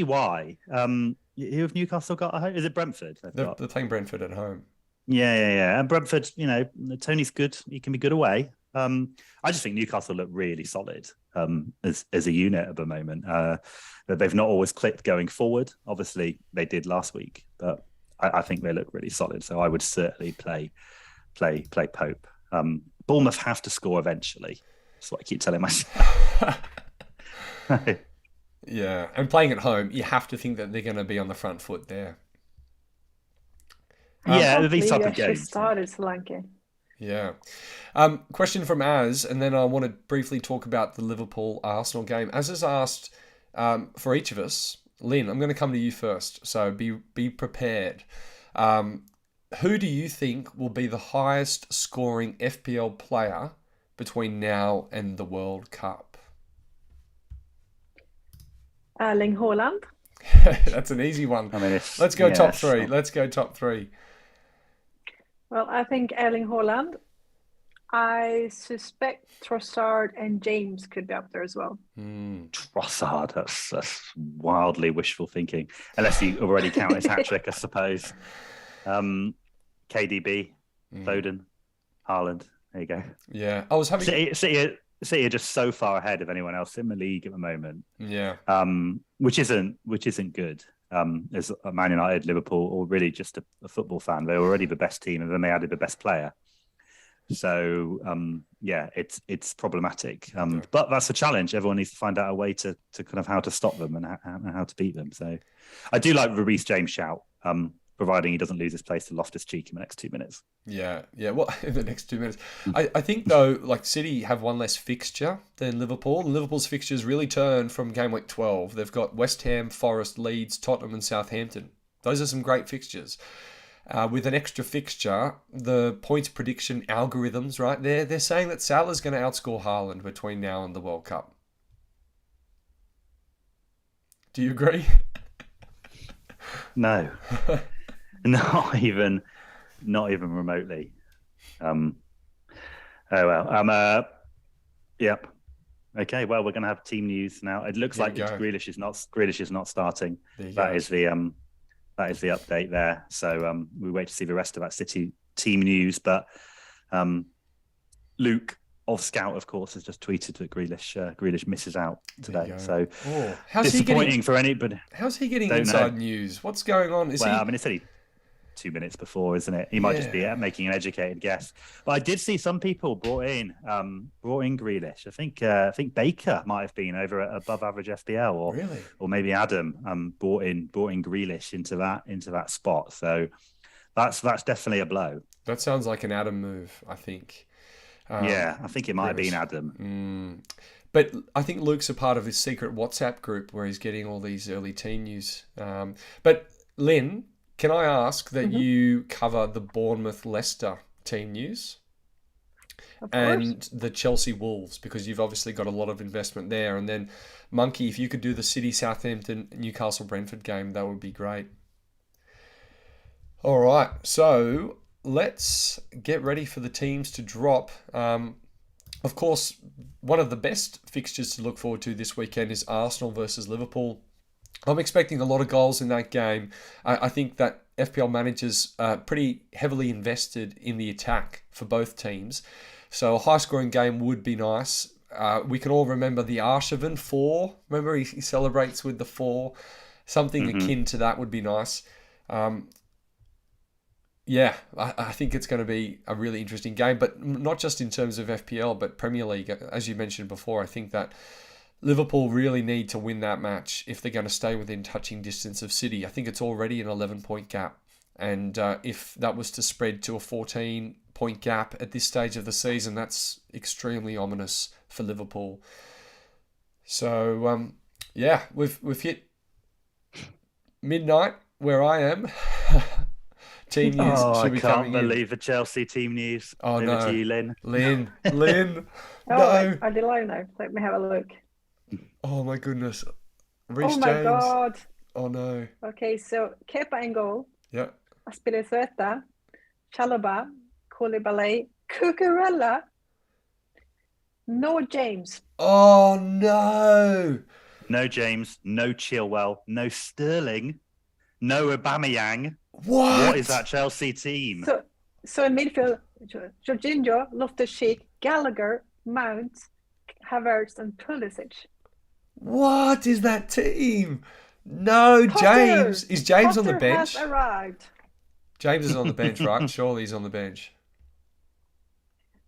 why. Who have Newcastle got at home? Is it Brentford? They're playing Brentford at home. Yeah. And Brentford, Tony's good. He can be good away. I just think Newcastle look really solid as a unit at the moment. They've not always clicked going forward. Obviously, they did last week, but I think they look really solid. So I would certainly play Pope. Bournemouth have to score eventually. That's what I keep telling myself. Yeah, and playing at home, you have to think that they're going to be on the front foot there. These type of games. Started Solanke. Yeah. Question from Az, and then I want to briefly talk about the Liverpool-Arsenal game. Az has asked for each of us. Linn, I'm going to come to you first, so be prepared. Who do you think will be the highest scoring FPL player between now and the World Cup? Erling Haaland. That's an easy one. I mean, Let's go top three. Let's go top three. Well, I think Erling Haaland. I suspect Trossard and James could be up there as well. Trossard, that's wildly wishful thinking, unless you already count his hat trick, I suppose. KDB, Foden, Haaland. There you go. Yeah, I was having City are just so far ahead of anyone else in the league at the moment. Yeah, which isn't good. As a Man United, Liverpool, or really just a football fan, they're already the best team, and then they added the best player. So it's problematic. But that's a challenge. Everyone needs to find out a way to kind of how to stop them and how to beat them. So I do like the Reece James shout, providing he doesn't lose his place to Loftus-Cheek in the next 2 minutes. Yeah. Well, in the next 2 minutes, I think though, like City have one less fixture than Liverpool. Liverpool's fixtures really turn from Gameweek 12. They've got West Ham, Forest, Leeds, Tottenham, and Southampton. Those are some great fixtures. With an extra fixture, the points prediction algorithms, right, they're saying that Salah's going to outscore Haaland between now and the World Cup. Do you agree? No, not even remotely. Oh well. Yep. Okay. Well, we're going to have team news now. It looks like Grealish is not starting. That is the update there. So we wait to see the rest of that City team news. But Luke of Scout, of course, has just tweeted that Grealish misses out today. So how's disappointing for anybody. How's he getting inside news? What's going on? I mean, it's only 2 minutes before, isn't it? He might just be making an educated guess. But I did see some people brought in Grealish. I think Baker might have been over at above average FPL, or maybe Adam brought in Grealish into that spot. So that's definitely a blow. That sounds like an Adam move, I think. I think it might have been Adam. But I think Luke's a part of this secret WhatsApp group where he's getting all these early team news. But Linn, can I ask that you cover the Bournemouth-Leicester team news and the Chelsea-Wolves, because you've obviously got a lot of investment there. And then, Monkey, if you could do the City-Southampton, Newcastle-Brentford game, that would be great. All right, so let's get ready for the teams to drop. Of course, one of the best fixtures to look forward to this weekend is Arsenal versus Liverpool. I'm expecting a lot of goals in that game. I think that FPL managers are pretty heavily invested in the attack for both teams. So a high-scoring game would be nice. We can all remember the Arshavin 4. Remember, he celebrates with the 4. Something akin to that would be nice. I think it's going to be a really interesting game, but not just in terms of FPL, but Premier League. As you mentioned before, I think that Liverpool really need to win that match if they're going to stay within touching distance of City. I think it's already an 11-point gap. And if that was to spread to a 14-point gap at this stage of the season, that's extremely ominous for Liverpool. So, we've hit midnight where I am. Team news should be coming in. I can't believe the Chelsea team news. Oh, Over no. to you, Linn. Linn. No. Are they live now? Let me have a look. Oh, my goodness. Reece Oh, my James. God. Oh, no. Okay, so Kepa in goal. Yeah. Aspilicueta, Chalobah, Koulibaly, Cucurella. No James. Oh, no. No James, no Chilwell, no Sterling, no Aubameyang. What is that Chelsea team? So in midfield, Jorginho, Loftus-Cheek, Gallagher, Mount, Havertz, and Pulisic. What is that team? No, Potter. James. Is James on the Potter bench? has arrived. James is on the bench, right? Surely he's on the bench.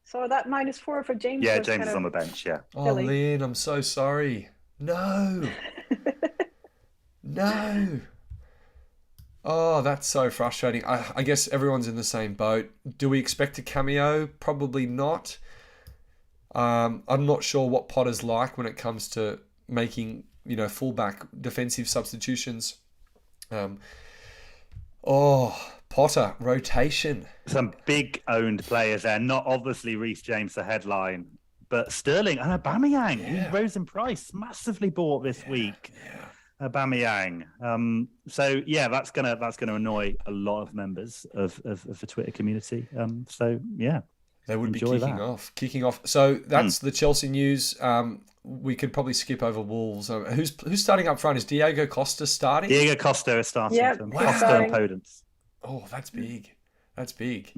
So that -4 for James. Yeah, James is on the bench, yeah. Oh, Linn, I'm so sorry. No. No. Oh, that's so frustrating. I guess everyone's in the same boat. Do we expect a cameo? Probably not. I'm not sure what Potter's like when it comes to making, fullback defensive substitutions. Potter, rotation. Some big owned players there. Not obviously Reece James, the headline, but Sterling and Aubameyang, who rose in price, massively bought this week. Aubameyang. So yeah, that's gonna annoy a lot of members of the Twitter community. So yeah, They would be enjoy kicking that. off. So that's the Chelsea news. We could probably skip over Wolves. Who's starting up front? Is Diego Costa starting? Diego Costa is starting. Yeah, From he's Costa starting. and Podence. Oh, that's big. That's big.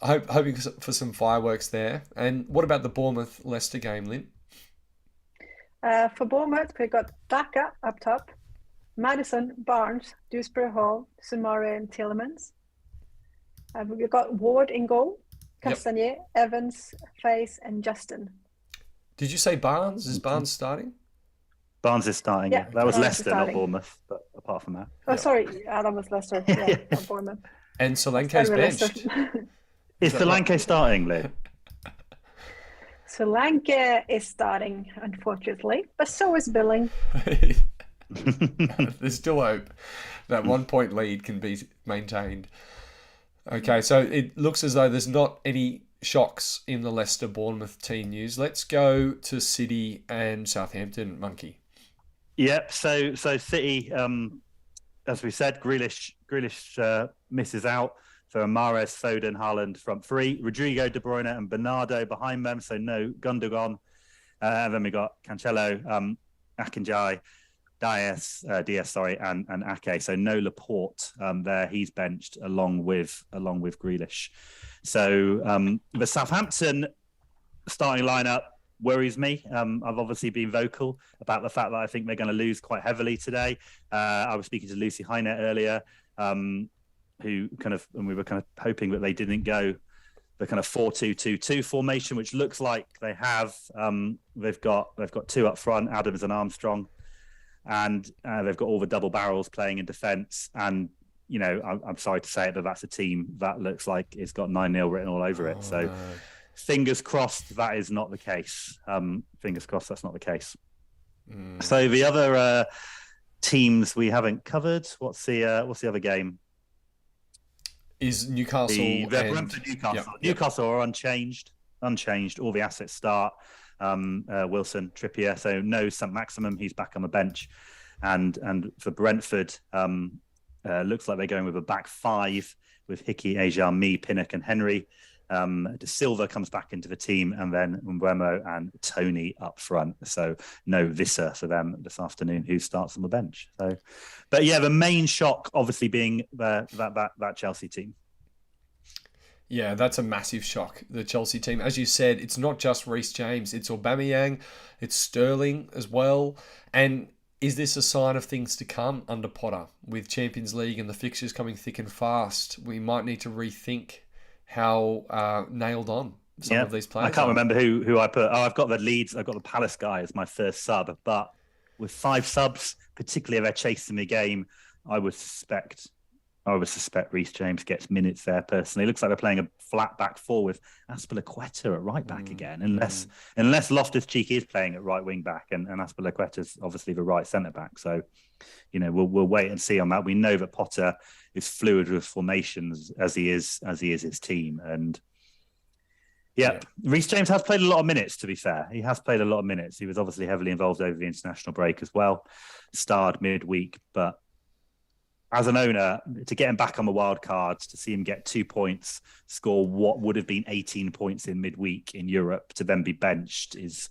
Hoping for some fireworks there. And what about the Bournemouth-Leicester game, Lynn? For Bournemouth, we've got Daka up top, Madison, Barnes, Dewsbury Hall, Sumare, and Tielemans. We've got Ward in goal, Castagnier, Evans, Face, and Justin. Did you say Barnes? Is Barnes starting? Barnes is starting. Yeah, That was Barnes is Leicester, not starting. Bournemouth. But apart from that, Oh, sorry, that was Leicester. Yeah, not Bournemouth. And Solanke's Sorry, benched. Leicester. is that right? Solanke starting, Lou? Solanke is starting, unfortunately, but so is Billing. There's still hope that 1 point lead can be maintained. Okay, so it looks as though there's not any shocks in the Leicester Bournemouth team news. Let's go to City and Southampton, Monkey. Yep. So City, as we said, Grealish misses out. So Mahrez, Foden, Haaland front three, Rodrigo, De Bruyne, and Bernardo behind them. So no Gundogan. And then we got Cancelo, Akanji, Diaz, and Ake. So no Laporte there. He's benched along with Grealish. So the Southampton starting lineup worries me. I've obviously been vocal about the fact that I think they're going to lose quite heavily today. I was speaking to Lucy Hynett earlier, who and we were kind of hoping that they didn't go the kind of 4-2-2-2 formation, which looks like they have. They've got two up front, Adams and Armstrong, and they've got all the double barrels playing in defence. And you know, I'm sorry to say it, but that's a team that looks like it's got 9-0 written all over it. So fingers crossed that is not the case. Fingers crossed that's not the case. So the other teams we haven't covered. What's the other game? Is Newcastle The and Brentford Newcastle. Newcastle are unchanged. All the assets start. Wilson, Trippier. So no St. Maximum. He's back on the bench. And for Brentford, looks like they're going with a back five with Hickey, Ajar, Me, Pinnock, and Henry. De Silva comes back into the team, and then Mbeumo and Tony up front. So no Visser for them this afternoon, who starts on the bench. So, but yeah, the main shock obviously being that Chelsea team. Yeah, that's a massive shock. The Chelsea team, as you said, it's not just Reece James, it's Aubameyang, it's Sterling as well. And is this a sign of things to come under Potter with Champions League and the fixtures coming thick and fast? We might need to rethink how nailed on some of these players. I can't remember who I put. Oh, I've got the Leeds. I've got the Palace guy as my first sub. But with 5 subs, particularly if they're chasing the game, I would suspect Reece James gets minutes there personally. It looks like they're playing a flat back four with Azpilicueta at right back again, unless Loftus-Cheek is playing at right wing back, and Azpilicueta's obviously the right centre back. So, you know, we'll wait and see on that. We know that Potter is fluid with formations as he is his team, and Reece James has played a lot of minutes. To be fair, he has played a lot of minutes. He was obviously heavily involved over the international break as well, starred midweek, but as an owner, to get him back on the wild cards, to see him get 2 points, score what would have been 18 points in midweek in Europe, to then be benched is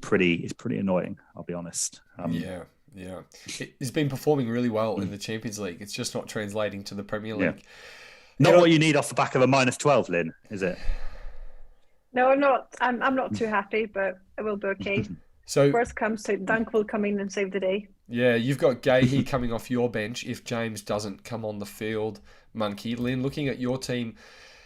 pretty annoying. I'll be honest. Yeah. He's been performing really well in the Champions League. It's just not translating to the Premier League. Not what you need off the back of a -12, Lynn, is it? No, I'm not. I'm not too happy, but it will be okay. So worst comes to Dunk will come in and save the day. Yeah, you've got Gahey coming off your bench if James doesn't come on the field, Monkey. Lynn, looking at your team,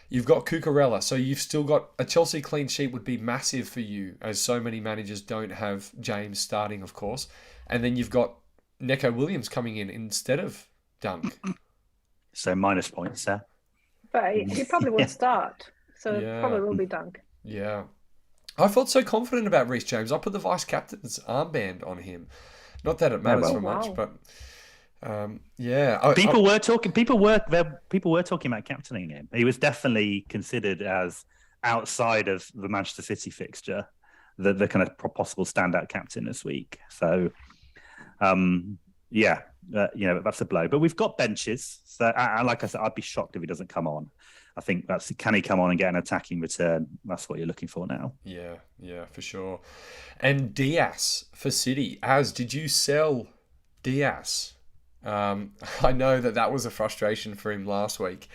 you've got Cucurella, so you've still got a Chelsea clean sheet would be massive for you, as so many managers don't have James starting, of course. And then you've got Neco Williams coming in instead of Dunk. So minus points there. But he probably won't start, so it probably will be Dunk. Yeah. I felt so confident about Reece James. I put the vice-captain's armband on him. Not that it matters so much, but People were talking about captaining him. He was definitely considered as, outside of the Manchester City fixture, the kind of possible standout captain this week. So Yeah, that's a blow. But we've got benches, so and like I said, I'd be shocked if he doesn't come on. I think can he come on and get an attacking return? That's what you're looking for now. Yeah, for sure. And Diaz for City. Did you sell Diaz? I know that was a frustration for him last week.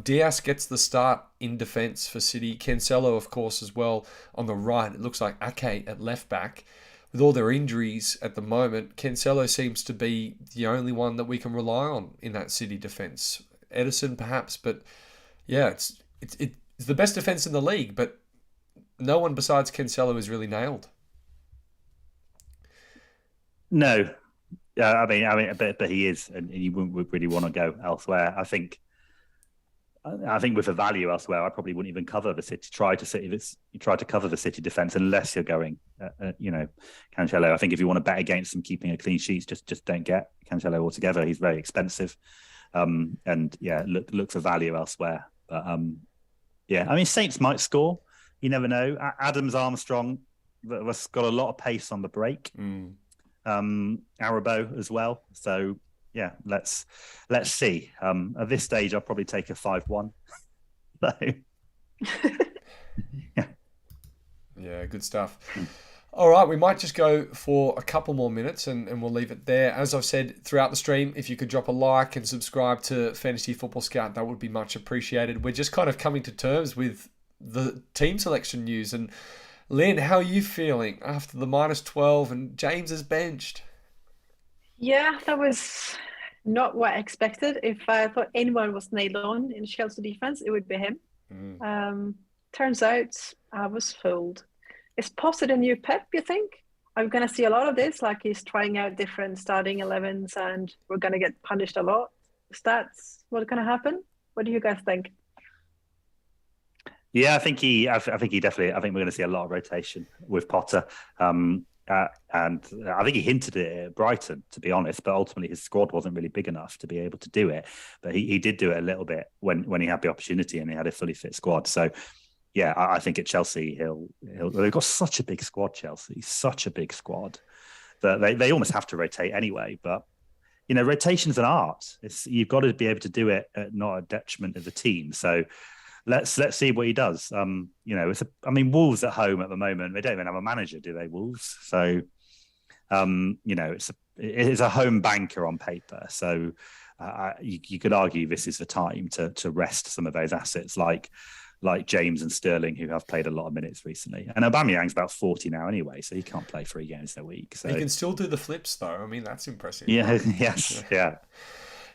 Diaz gets the start in defence for City. Cancelo, of course, as well on the right. It looks like Ake at left back. With all their injuries at the moment, Cancelo seems to be the only one that we can rely on in that City defence. Edison, perhaps, but yeah, it's the best defence in the league, but no one besides Cancelo is really nailed. No, I mean, but he is, and you wouldn't really want to go elsewhere. I think with a value elsewhere, I probably wouldn't even cover the City. Try to cover the City defense unless you're going, Cancelo. I think if you want to bet against them keeping a clean sheet, just don't get Cancelo altogether. He's very expensive, and yeah, look for value elsewhere. But yeah, I mean, Saints might score. You never know. Adams, Armstrong, that's got a lot of pace on the break. Arabo as well. So yeah, let's see. At this stage, I'll probably take a 5-1. So, yeah, good stuff. All right, we might just go for a couple more minutes and we'll leave it there. As I've said throughout the stream, if you could drop a like and subscribe to Fantasy Football Scout, that would be much appreciated. We're just kind of coming to terms with the team selection news. And Linn, how are you feeling after the -12 and James is benched? Yeah, that was not what I expected. If I thought anyone was nailed on in Chelsea defense, it would be him. Turns out I was fooled. Is Potter the new Pep, you think? I'm going to see a lot of this, like he's trying out different starting 11s and we're going to get punished a lot. Is that what's going to happen? What do you guys think? Yeah, I think we're going to see a lot of rotation with Potter. And I think he hinted it at Brighton, to be honest, but ultimately his squad wasn't really big enough to be able to do it. But he did do it a little bit when he had the opportunity and he had a fully fit squad. So yeah, I think at Chelsea they've got such a big squad. Chelsea, such a big squad that they almost have to rotate anyway. But rotation's an art. You've got to be able to do it at not a detriment of the team. So let's see what he does. Wolves at home at the moment, they don't even have a manager, do they, Wolves? So, it's a home banker on paper. So you could argue this is the time to rest some of those assets like James and Sterling, who have played a lot of minutes recently. And Aubameyang's about 40 now anyway, so he can't play 3 games a week. So he can still do the flips, though. I mean, that's impressive. Yeah, yes, yeah.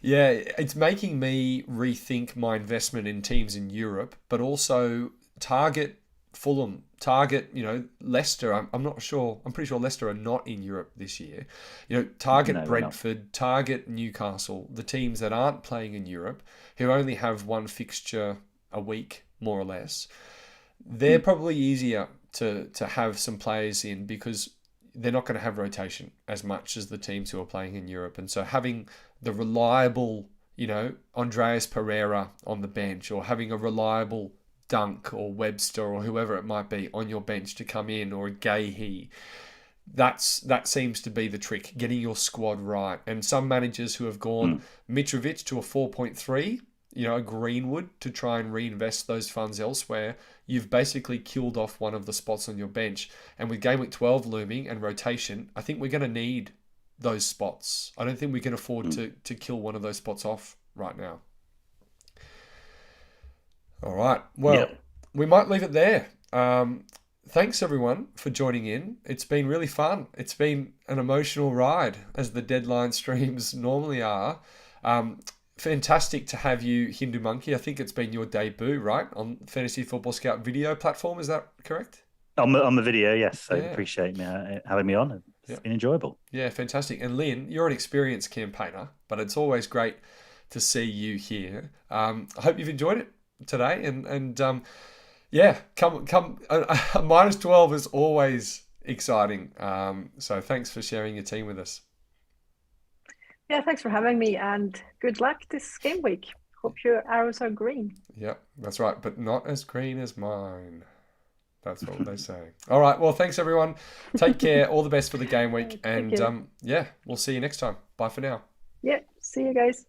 Yeah, it's making me rethink my investment in teams in Europe, but also target Fulham, target, Leicester. I'm not sure. I'm pretty sure Leicester are not in Europe this year. Target Brentford, target Newcastle, the teams that aren't playing in Europe, who only have one fixture a week, more or less. They're probably easier to have some players in because they're not going to have rotation as much as the teams who are playing in Europe. And so having the reliable, Andreas Pereira on the bench, or having a reliable Dunk or Webster or whoever it might be on your bench to come in, or a Gahey, that seems to be the trick, getting your squad right. And some managers who have gone Mitrovic to a 4.3, a Greenwood, to try and reinvest those funds elsewhere, you've basically killed off one of the spots on your bench. And with Gameweek 12 looming and rotation, I think we're going to need those spots. I don't think we can afford to kill one of those spots off right now. All right. Well, we might leave it there. Thanks, everyone, for joining in. It's been really fun. It's been an emotional ride, as the deadline streams normally are. Fantastic to have you, Hindu Monkey. I think it's been your debut, right, on Fantasy Football Scout video platform. Is that correct? On the video, yes. I appreciate having me on. It's been enjoyable. Yeah, fantastic. And Linn, you're an experienced campaigner, but it's always great to see you here. I hope you've enjoyed it today. And come -12 is always exciting. So thanks for sharing your team with us. Yeah, thanks for having me, and good luck this game week. Hope your arrows are green. Yeah, that's right, but not as green as mine. That's what they're saying. All right. Well, thanks everyone. Take care. All the best for the game week. Thank you. And we'll see you next time. Bye for now. Yeah, see you guys.